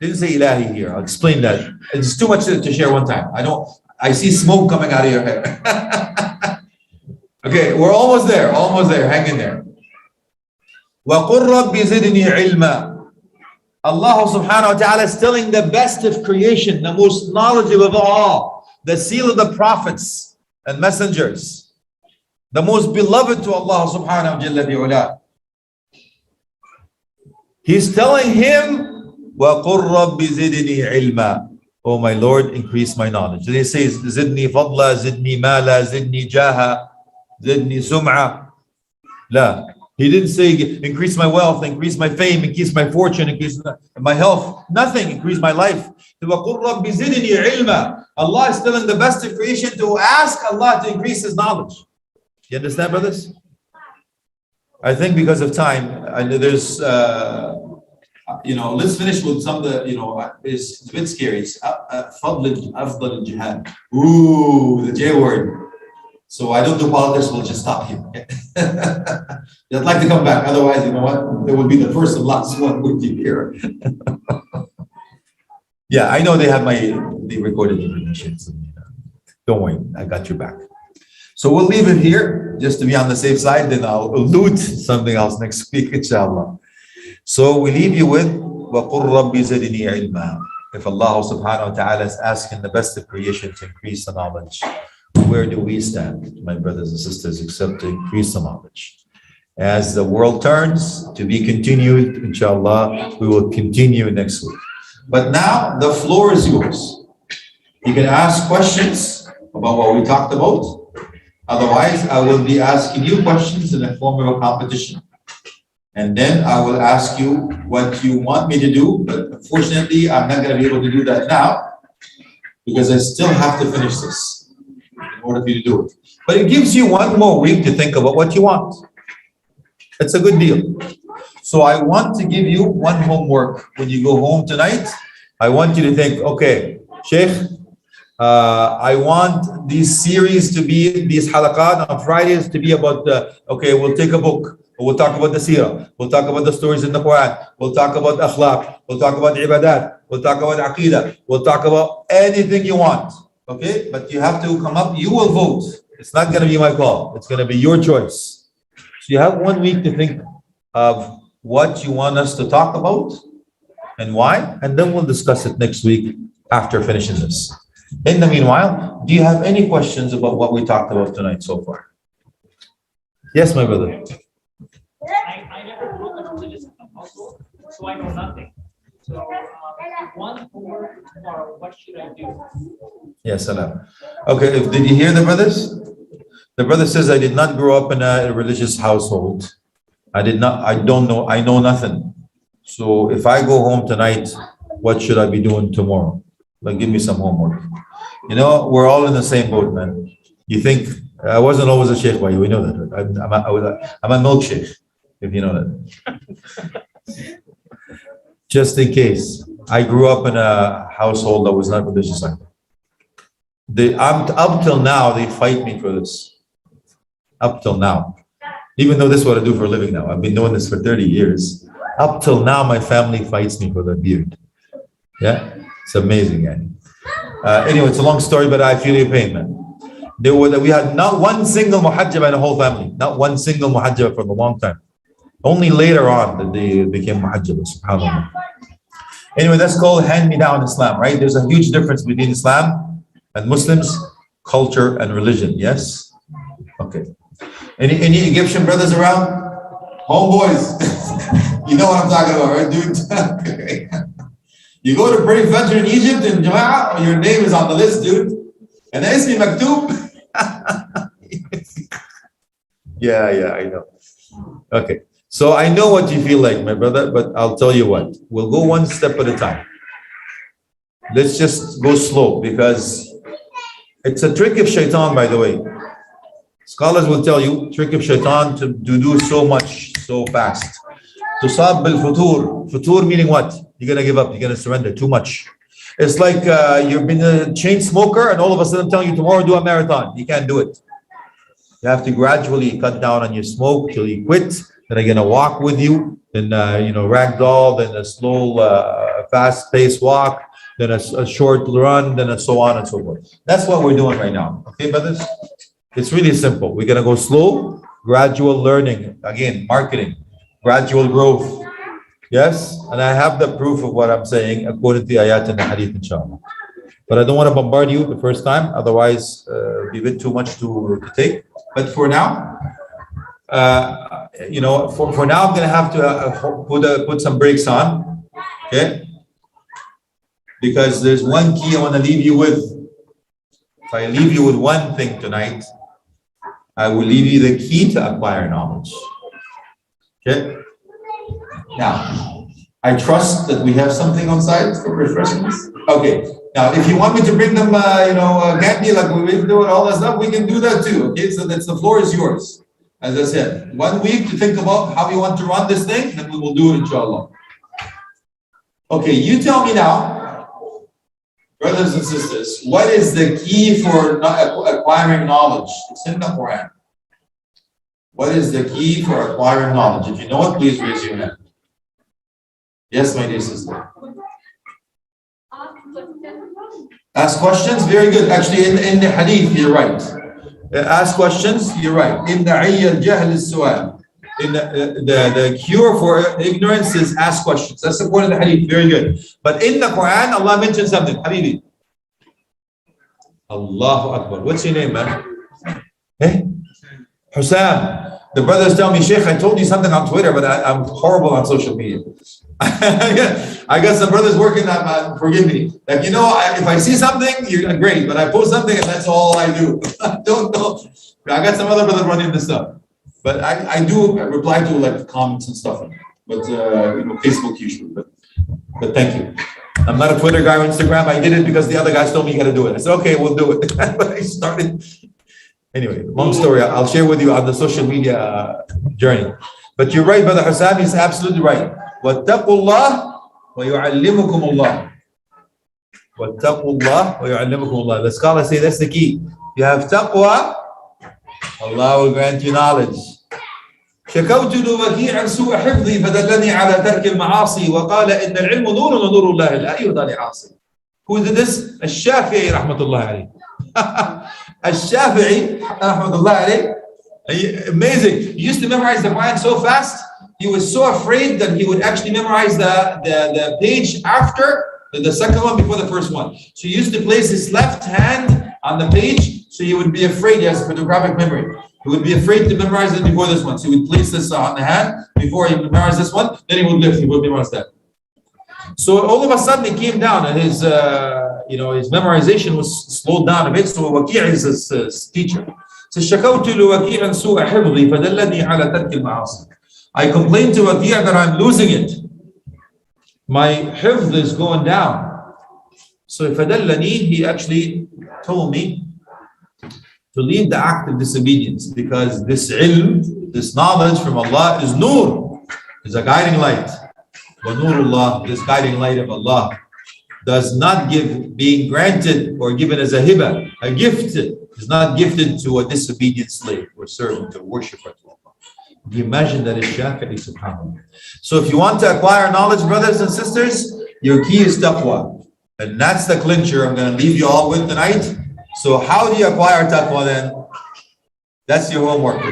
Didn't say ilahi here. I'll explain that. It's too much to share one time. I see smoke coming out of your head. Okay, we're almost there. Hang in there. وَقُل رَبِّ زِدْنِي عِلْمًا. Allah subhanahu wa ta'ala is telling the best of creation, the most knowledgeable of all, the seal of the prophets and messengers, the most beloved to Allah subhanahu wa ta'ala. He's telling him, وَقُلْ رَبِّ زِدْنِي عِلْمًا. Oh my Lord, increase my knowledge. Then he says, زِدْنِي فَضْلًا, زِدْنِي مَالًا, زِدْنِي جَاهًا, زِدْنِي سُمْعًا. La. He didn't say, increase my wealth, increase my fame, increase my fortune, increase my health. Nothing, increase my life. وَقُلْ رَبِّ زِدْنِي عِلْمًا. Allah is telling the best of creation to ask Allah to increase his knowledge. You understand, brothers? I think because of time, I know there's, let's finish with some of the, it's a bit scary. It's فضل أفضل الجهاد. Ooh, the J word. So I don't do politics, we'll just stop here. I'd like to come back. Otherwise, you know what? It would be the first and last one with you here. Yeah, I know they have the recorded information. So, don't worry, I got your back. So we'll leave it here just to be on the safe side. Then I'll allude something else next week, inshallah. So we leave you with وَقُلْ رَبِّ زِدْنِي عِلْمًا. If Allah subhanahu wa ta'ala is asking the best of creation to increase the knowledge, where do we stand, my brothers and sisters, except to increase the knowledge? As the world turns, to be continued, inshallah, we will continue next week. But now the floor is yours. You can ask questions about what we talked about. Otherwise, I will be asking you questions in the form of a competition. And then I will ask you what you want me to do. But unfortunately, I'm not going to be able to do that now because I still have to finish this in order for you to do it. But it gives you one more week to think about what you want. It's a good deal. So I want to give you one homework. When you go home tonight, I want you to think, okay, Sheikh, I want these series to be, these halaqat on Fridays to be about, we'll take a book. We'll talk about the seerah. We'll talk about the stories in the Quran. We'll talk about akhlaq. We'll talk about ibadat. We'll talk about aqidah. We'll talk about anything you want. Okay? But you have to come up. You will vote. It's not going to be my call. It's going to be your choice. So you have 1 week to think of what you want us to talk about and why. And then we'll discuss it next week after finishing this. In the meanwhile, do you have any questions about what we talked about tonight so far? Yes, my brother. I never grew up in a religious household, so I know nothing. So, one homework tomorrow, what should I do? Yes, salam. Okay, did you hear the brothers? The brother says, I did not grow up in a religious household. I don't know, I know nothing. So if I go home tonight, what should I be doing tomorrow? Like, give me some homework. You know, we're all in the same boat, man. You think, I wasn't always a sheikh by you, we know that. Right? I'm a milkshake, if you know that. Just in case. I grew up in a household that was not religious like that. Up till now, they fight me for this. Up till now. Even though this is what I do for a living now. I've been doing this for 30 years. Up till now, my family fights me for the beard. Yeah? It's amazing, Annie. Anyway, it's a long story, but I feel your pain, man. We had not one single muhajjaba in the whole family. Not one single muhajjaba for a long time. Only later on that they became muhajjaba, subhanAllah. Anyway, that's called hand-me-down Islam, right? There's a huge difference between Islam and Muslims, culture and religion, yes? Okay. Any Egyptian brothers around? Homeboys. You know what I'm talking about, right, dude? Okay. You go to pray Fajr in Egypt in Jama'ah, your name is on the list, dude. And ismi maktub. Yeah, I know. Okay. So I know what you feel like, my brother, but I'll tell you what. We'll go one step at a time. Let's just go slow because it's a trick of shaitan, by the way. Scholars will tell you, trick of shaitan to do so much, so fast. Tusab bil futur. Futur meaning what? You're going to give up. You're going to surrender too much. It's like you've been a chain smoker and all of a sudden telling you tomorrow do a marathon. You can't do it. You have to gradually cut down on your smoke till you quit. Then I'm going to walk with you. Then, ragdoll, then a slow, fast-paced walk, then a short run, then so on and so forth. That's what we're doing right now. Okay, brothers? It's really simple. We're going to go slow, gradual learning. Again, marketing, gradual growth. Yes? And I have the proof of what I'm saying according to the ayat and the hadith, inshallah. But I don't want to bombard you the first time. Otherwise, it'll be a bit too much to take. But for now, for now, I'm going to have to put some brakes on. Okay? Because there's one key I want to leave you with. If I leave you with one thing tonight, I will leave you the key to acquire knowledge. Okay? Now, I trust that we have something on site for refreshments. Okay. Now, if you want me to bring them, candy, like we do it, all that stuff, we can do that too. Okay? So the floor is yours. As I said, 1 week to think about how you want to run this thing, then we will do it, inshallah. Okay, you tell me now, brothers and sisters, what is the key for acquiring knowledge? It's in the Quran. What is the key for acquiring knowledge? If you know it, please raise your hand. Yes, my dear sister. Ask questions? Very good. Actually, in the hadith, you're right. Ask questions, you're right. In the cure for ignorance is ask questions. That's the point of the hadith. Very good. But in the Quran, Allah mentioned something. Habibi. Allahu Akbar. What's your name, man? Hey? Hussam. The brothers tell me, Sheikh, I told you something on Twitter, but I'm horrible on social media. I got some brothers working on, forgive me. Like, if I see something, you're great, but I post something and that's all I do. I don't know. I got some other brothers running this stuff. But I do reply to like comments and stuff. But, Facebook usually. But thank you. I'm not a Twitter guy or Instagram. I did it because the other guys told me you got to do it. I said, okay, we'll do it. But I started. Anyway, long story. I'll share with you on the social media journey. But you're right, Brother Hussam. He's absolutely right. وَاتَّقُوا اللَّهَ وَيُعَلِّمُكُمُ اللَّهُ. وَاتَّقُوا اللَّهَ وَيُعَلِّمُكُمُ اللَّهُ. The scholars say that's the key. You have taqwa, Allah will grant you knowledge. شكوت لوكيع عن سوء حفظي فدلني على ترك المعاصي وقال إن العلم نور ونور الله لا يهدى لعاصي. Who did this? الشافعي رحمة الله عليه. الشافعي رحمة الله عليه. Amazing. He used to memorize the Quran so fast. He was so afraid that he would actually memorize the page after the second one before the first one. So he used to place his left hand on the page, so he would be afraid. He has photographic memory. He would be afraid to memorize it before this one. So he would place this on the hand before he memorized this one. Then he would lift. He would memorize that. So all of a sudden it came down, and his memorization was slowed down a bit. So Waqi' is his teacher. So شكوت لوكيع عن سوء حفظي فدلني على ترك المعاصي. I complained to Waqi' that I'm losing it. My hifz is going down. So فدلني, he actually told me to leave the act of disobedience, because this ilm, this knowledge from Allah is nur, is a guiding light. Wa nurullah, this guiding light of Allah, does not give, being granted or given as a hiba, a gift, is not gifted to a disobedient slave or servant or worshiper to Allah. Do you imagine that is Shafi'i, subhanAllah? So if you want to acquire knowledge, brothers and sisters, your key is taqwa. And that's the clincher I'm going to leave you all with tonight. So how do you acquire taqwa then? That's your homework for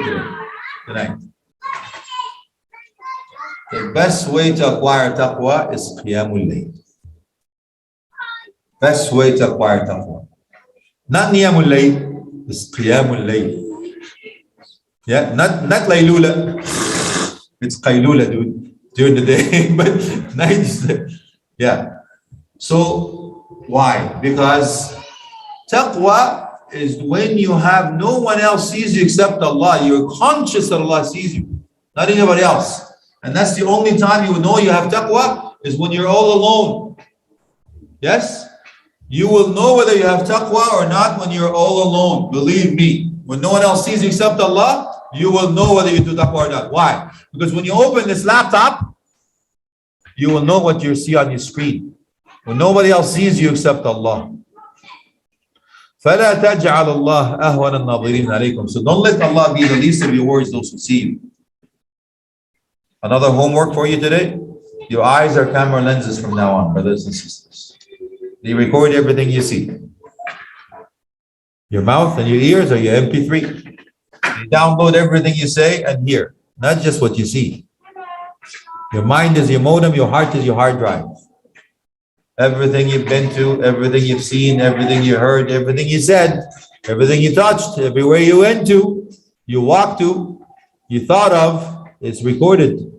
tonight. The best way to acquire taqwa is qiyamul layl. Best way to acquire taqwa. Not niyamul layl, it's qiyamul layl. Yeah, not laylula. It's qaylula, dude, during the day, but night is there. Yeah. So why? Because taqwa is when you have no one else sees you except Allah. You're conscious that Allah sees you, not anybody else. And that's the only time you will know you have taqwa, is when you're all alone. Yes? You will know whether you have taqwa or not when you're all alone. Believe me. When no one else sees you except Allah, you will know whether you do taqwa or not. Why? Because when you open this laptop, you will know what you see on your screen. When nobody else sees you except Allah. فَلَا تَجْعَلَ اللَّهَ أَهْوَنَ النَّاظِرِينَ عَلَيْكُمْ. So don't let Allah be the least of your worries, those who see you. Another homework for you today. Your eyes are camera lenses from now on, brothers and sisters. They record everything you see. Your mouth and your ears are your MP3. They download everything you say and hear, not just what you see. Your mind is your modem, your heart is your hard drive. Everything you've been to, everything you've seen, everything you heard, everything you said, everything you touched, everywhere you went to, you walked to, you thought of, it's recorded.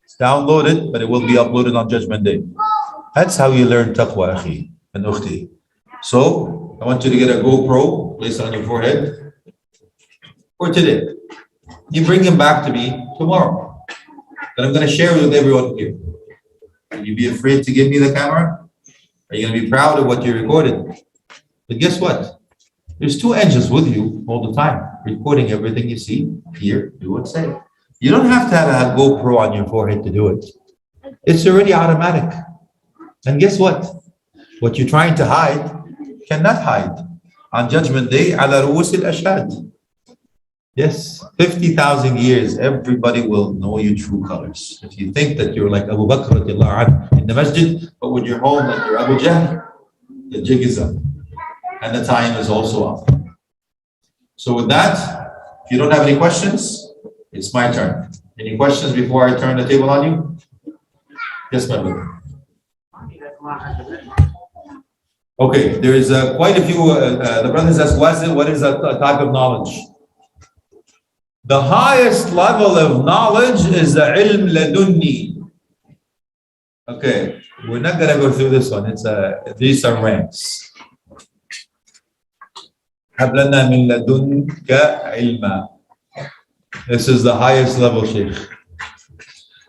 It's downloaded, but it will be uploaded on Judgment Day. That's how you learn taqwa, akhi and ukhti. So, I want you to get a GoPro, place it on your forehead for today. You bring him back to me tomorrow. But I'm going to share it with everyone here. Will you be afraid to give me the camera? Are you going to be proud of what you recorded? But guess what? There's two angels with you all the time, recording everything you see, hear, do, and say. You don't have to have a GoPro on your forehead to do it. It's already automatic. And guess what? What you're trying to hide cannot hide. On Judgment Day, ala ru'us al-ashhad. Yes, 50,000 years, everybody will know your true colors. If you think that you're like Abu Bakr in the masjid, but when you're home, like you're Abu Jahl, the jig is up. And the time is also up. So with that, if you don't have any questions, it's my turn. Any questions before I turn the table on you? Yes, my brother. Okay, there is quite a few, the brothers ask, what is that type of knowledge? The highest level of knowledge is the ilm ladunni. Okay, we're not gonna go through this one. These are ranks. Hablana min ladunka ilma. This is the highest level, Sheikh.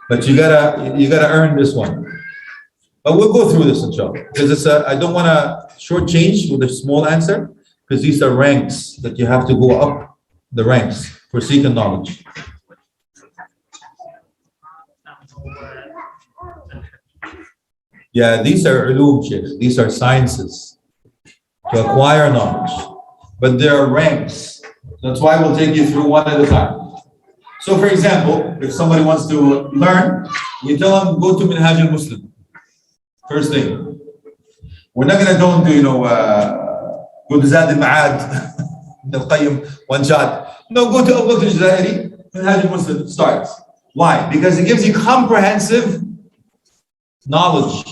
But you gotta earn this one. But we'll go through this, inshallah. Because I don't want to shortchange with a small answer, because these are ranks that you have to go up the ranks for seeking knowledge. Yeah, these are ulum, Sheikh. These are sciences to acquire knowledge. But there are ranks. That's why we'll take you through one at a time. So, for example, if somebody wants to learn, we tell them, go to Minhaj al-Muslim. First thing. We're not going to go into, go to Zad al-Ma'ad, al-Qayyim, one shot. No, go to Abu Bakr al-Jazairi, Minhaj al-Muslim, start. Why? Because it gives you comprehensive knowledge,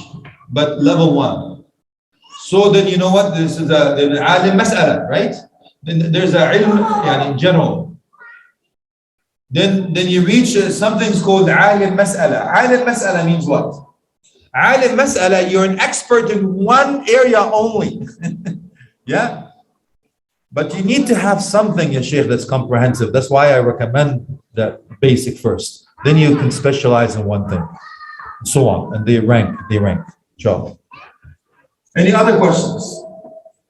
but level one. So then you know what? This is the alim mas'ala, right? Then there's a ilm in general. Then you reach something's called alim mas'ala. Alim mas'ala means what? Alim mas'ala, you're an expert in one area only. Yeah? But you need to have something, ya Shaykh, that's comprehensive. That's why I recommend the basic first. Then you can specialize in one thing. And so on. And they rank. Inshallah. Any other questions?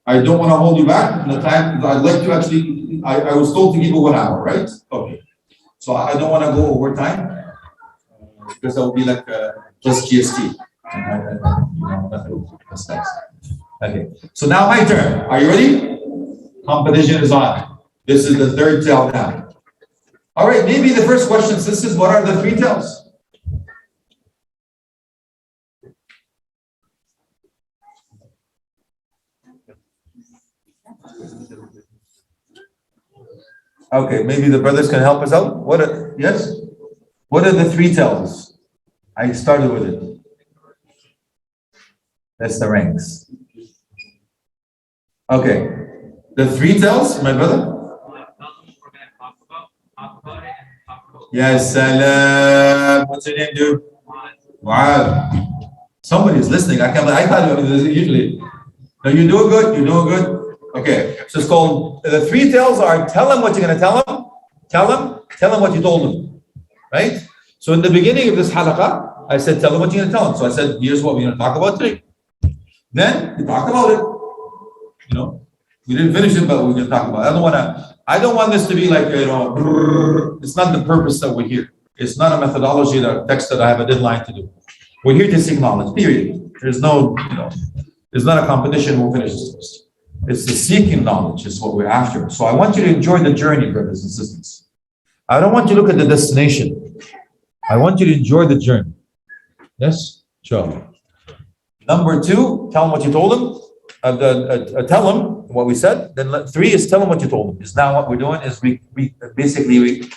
I don't want to hold you back. The time I'd like to actually, I was told to give you 1 hour, right? Okay. So I don't want to go over time because that would be like just GST. That's nice. Okay. So now my turn. Are you ready? Competition is on. This is the third tell now. All right. Maybe the first question, sisters, what are the 3 tells? Okay, maybe the brothers can help us out. What are the 3 tells? I started with it. That's the ranks. Okay. The 3 tells, my brother? Yes, salam. What's your name, dude? Wow. Somebody is listening. I thought usually. No, you're doing good. Okay. So it's called, the three tells are tell him what you're going to tell him what you told him, right? So in the beginning of this halaqah, I said, tell him what you're going to tell him. So I said, here's what we're going to talk about today. Then we talked about it. You know, we didn't finish it, but we're going to talk about it. I don't want this to be like, you know, it's not the purpose that we're here. It's not a methodology that a text that I have a deadline to do. We're here to seek knowledge, period. There's no, you know, there's not a competition, we'll finish this first. It's the seeking knowledge is what we're after. So I want you to enjoy the journey, brothers and sisters. I don't want you to look at the destination. I want you to enjoy the journey. Yes? Sure. Number two, tell him what you told him. Tell him what we said. Then three is tell him what you told him. Is now what we're doing is we basically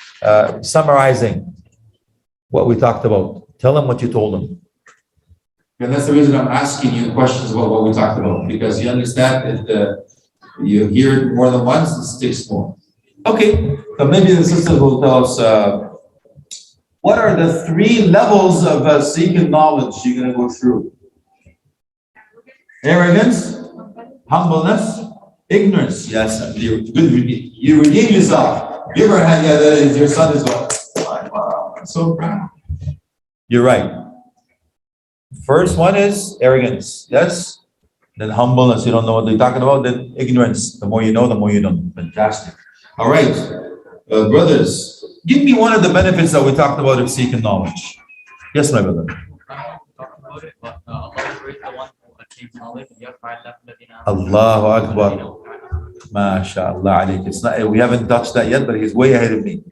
summarizing what we talked about. Tell him what you told him. And that's the reason I'm asking you questions about what we talked about, because you understand that you hear it more than once, it sticks more. Okay, so maybe the sisters will tell us what are the three levels of seeking knowledge you're going to go through? Arrogance, humbleness, ignorance. Yes, you're good. You redeem yourself. You ever had your son is well. Wow, I'm so proud. You're right. First one is arrogance, yes. Then humbleness, you don't know what they're talking about. Then ignorance, the more you know, the more you don't. Fantastic. All right, brothers, give me one of the benefits that we talked about of seeking knowledge. Yes, my brother. Allahu Akbar. MashaAllah alayk. It's not, we haven't touched that yet, but he's way ahead of me.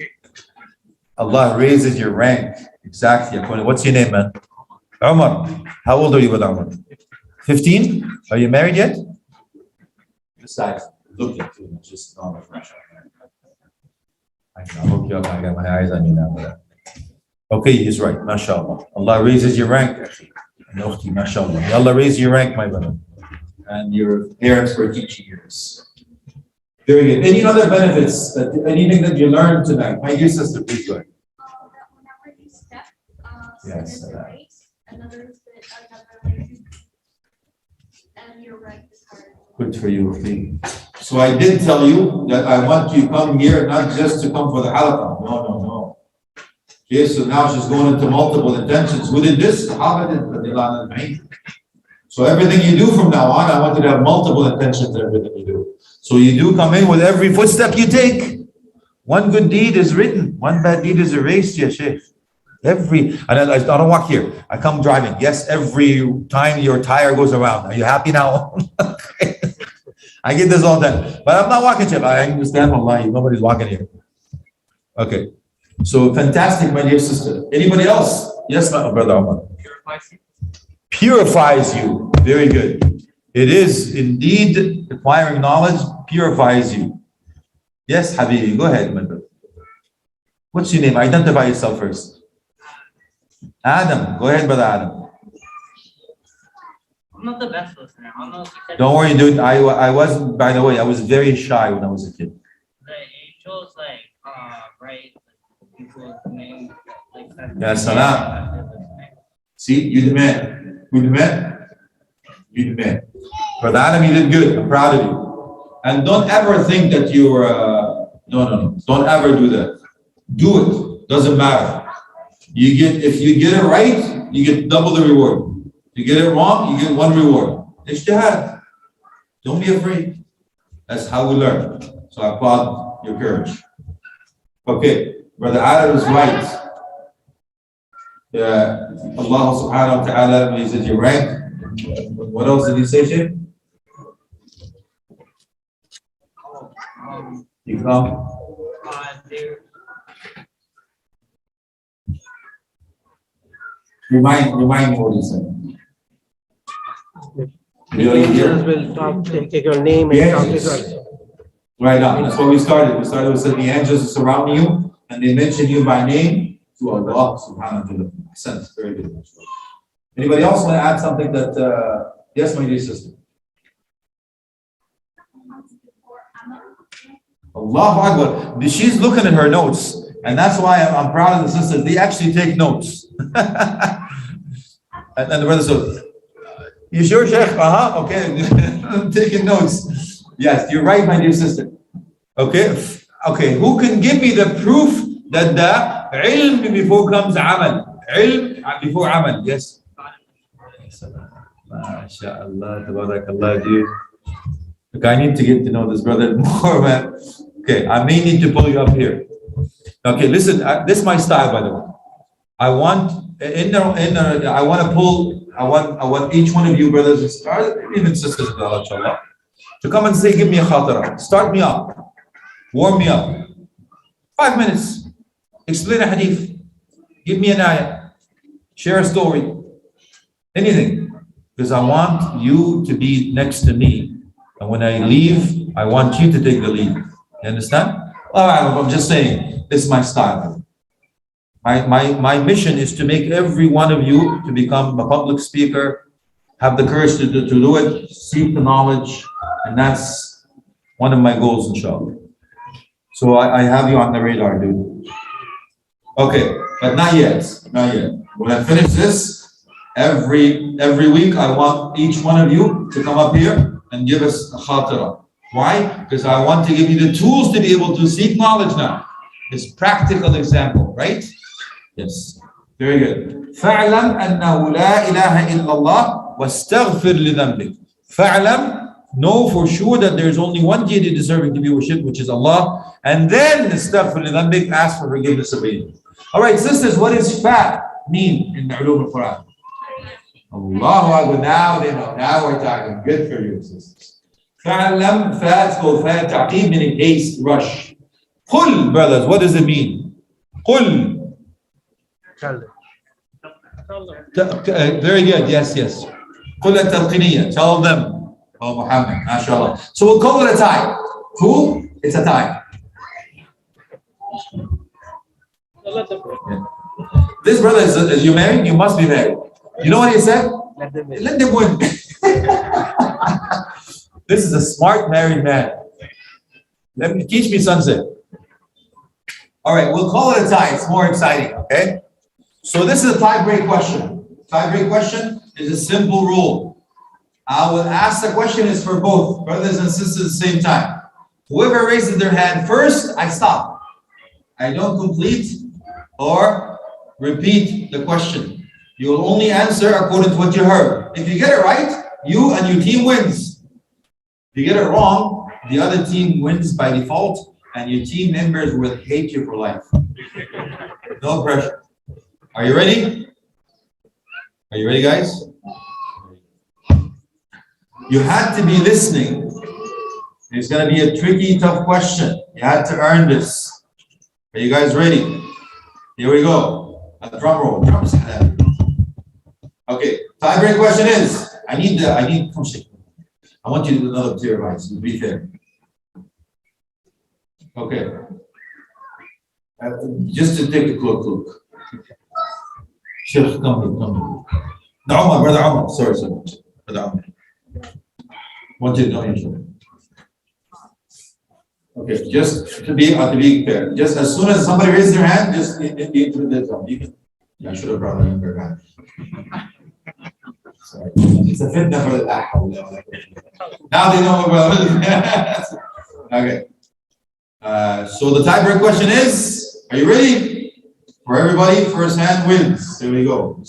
Allah raises your rank. Exactly. What's your name, man? Umar. How old are you, brother Umar? 15? Are you married yet? Besides, look at you. Just not a fresh. I can hook you up. I got my eyes on you now. Okay, he's right. MashaAllah. Allah raises your rank. MashaAllah. May Allah raise your rank, my brother. And your parents for teaching years. Very good. Any other benefits? Anything that you learned tonight? My dear sister, please go ahead. Whenever you step, Yes. another is that and your right is hard. Good for you. Okay. So I did tell you that I want you to come here not just to come for the halaqah. No. Okay, so now she's going into multiple intentions. Within this, so everything you do from now on, I want you to have multiple intentions in everything you do. So you do come in with every footstep you take. One good deed is written, one bad deed is erased, ya Sheikh. And I don't walk here. I come driving. Yes, every time your tire goes around. Are you happy now? I get this all the time. But I'm not walking, Sheikh. I understand, wallahi. Nobody's walking here. Okay. So fantastic, my dear sister. Anybody else? Yes, my brother Omar. Purifies you. Very good. It is indeed acquiring knowledge purifies you. Yes, Habibi, go ahead, my brother. What's your name? Identify yourself first. Adam, go ahead, brother Adam. I'm not the best listener. I'm not. Don't worry, dude. I wasn't. By the way, I was very shy when I was a kid. It shows right people's names like that. Ya salam. See, you the man. Who the man? You the man. Brother Adam, you did good. I'm proud of you. And don't ever think that you're. No. Don't ever do that. Do it. Doesn't matter. If you get it right, you get double the reward. If you get it wrong, you get one reward. Ijtihad. Don't be afraid. That's how we learn. So I applaud your courage. Okay, Brother Adam is right. Allah subhanahu wa ta'ala raises your rank. What else did he say, Sheikh? You come. Remind me what he said. The angels will talk, take your name and talk to you. Right on. That's what we started. We started with the angels surrounding you and they mention you by name to Allah subhanahu wa ta'ala. Very good. Anybody else want to add something that, yes, my dear sister? Allahu Akbar. She's looking at her notes and that's why I'm proud of the sisters. They actually take notes. And the brother said, you sure, Sheikh? Okay, I'm taking notes. Yes, you're right, my dear sister. Okay, okay. Who can give me the proof that the ilm before comes amal? Ilm before amal. Yes. MashaAllah, tabarakallah, dude. Look, I need to get to know this brother more, man. Okay, I may need to pull you up here. Okay, listen, this is my style, by the way. I want each one of you brothers and sisters, even sisters, inshallah, to come and say, give me a khatara. Start me up. Warm me up. 5 minutes. Explain a hadith. Give me an ayah. Share a story. Anything. Because I want you to be next to me. And when I leave, I want you to take the lead. You understand? All right, I'm just saying, this is my style. My mission is to make every one of you to become a public speaker, have the courage to do it, seek the knowledge, and that's one of my goals, inshallah. So I have you on the radar, dude. Okay, but not yet, not yet. When I finish this, every week I want each one of you to come up here and give us a khatira. Why? Because I want to give you the tools to be able to seek knowledge now. It's practical example, right? Yes. Very good. فَاعْلَمْ أَنَّهُ لَا إِلَهَ إِلَّا اللَّهُ وَاسْتَغْفِرْ لِذَنبِكَ. فَاعْلَمْ, know for sure that there is only one deity deserving to be worshipped, which is Allah. And then استغفر لذنبك, ask for forgiveness of it. All right, sisters, what does fa mean in the ulum al-Quran? Allahu Akbar. Now they know. Now we're talking. Good for you, sisters. فَاعْلَمْ, fa is called fa ta'qib, meaning haste, rush. قُل, brothers, what does it mean? قُل. Very good. Yes, yes. قُل التلقينية. Tell them. Oh, Muhammad. MashaAllah. So we'll call it a tie. Cool? It's a tie. This brother is you married? You must be married. You know what he said? Let them win. This is a smart married man. Let me teach me sunset. All right, we'll call it a tie. It's more exciting, okay? So this is a tie-break question. Tie-break question is a simple rule. I will ask the question is for both brothers and sisters at the same time. Whoever raises their hand first, I stop. I don't complete or repeat the question. You will only answer according to what you heard. If you get it right, you and your team wins. If you get it wrong, the other team wins by default, and your team members will hate you for life. No pressure. Are you ready? Are you ready, guys? You had to be listening. It's going to be a tricky, tough question. You had to earn this. Are you guys ready? Here we go. A drum roll. Drums. Okay. Tie-break question is. I want you to do another clear advice. Be fair. Okay. Just to take a cloak. Sheikh, come here. No, brother Omar. Sorry. Brother Omar. Want you to know yourself. Okay, just to be fair, just as soon as somebody raises their hand, just into the zone. I should have brought a younger hand. Sorry. It's a fitna for the now they know about it. Okay. So the tiebreak question is, are you ready? For everybody, first hand wins. Here we go.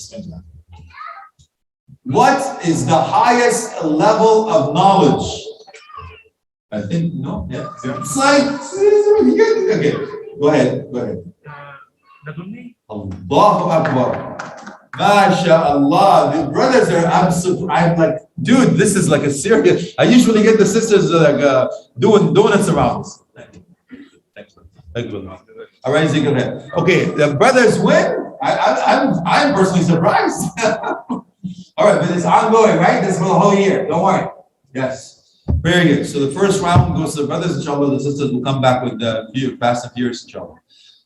What is the highest level of knowledge? I think, no, yeah. Slide. Okay, go ahead. Allahu Akbar. MashaAllah. The brothers are absolute. I'm like, dude, this is like a serious. I usually get the sisters like doing donuts around us. Thanks. All right, Zeke, go ahead. Okay, the brothers win. I'm personally surprised. All right, but it's ongoing, right? This for the whole year. Don't worry. Yes. Very good. So the first round goes to the brothers, inshallah. The sisters will come back with the fast and furious, inshallah.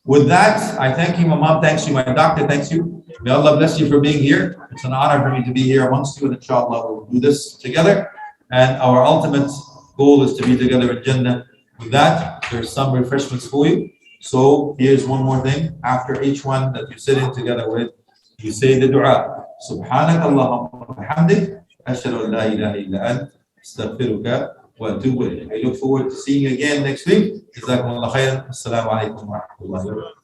With that, I thank you. My mom thanks you. My doctor thanks you. May Allah bless you for being here. It's an honor for me to be here amongst you, and inshallah we'll do this together. And our ultimate goal is to be together in Jannah. With that, there's some refreshments for you. So here's one more thing. After each one that you're sitting together with, you say the dua. Subhanak Allahumma wa bihamdik. Ashhadu an la ilaha illa ant. Astaghfiruka وأتوب إليه. I look forward to seeing you again next week. جزاكم الله خيرا. السلام عليكم ورحمة الله وبركاته.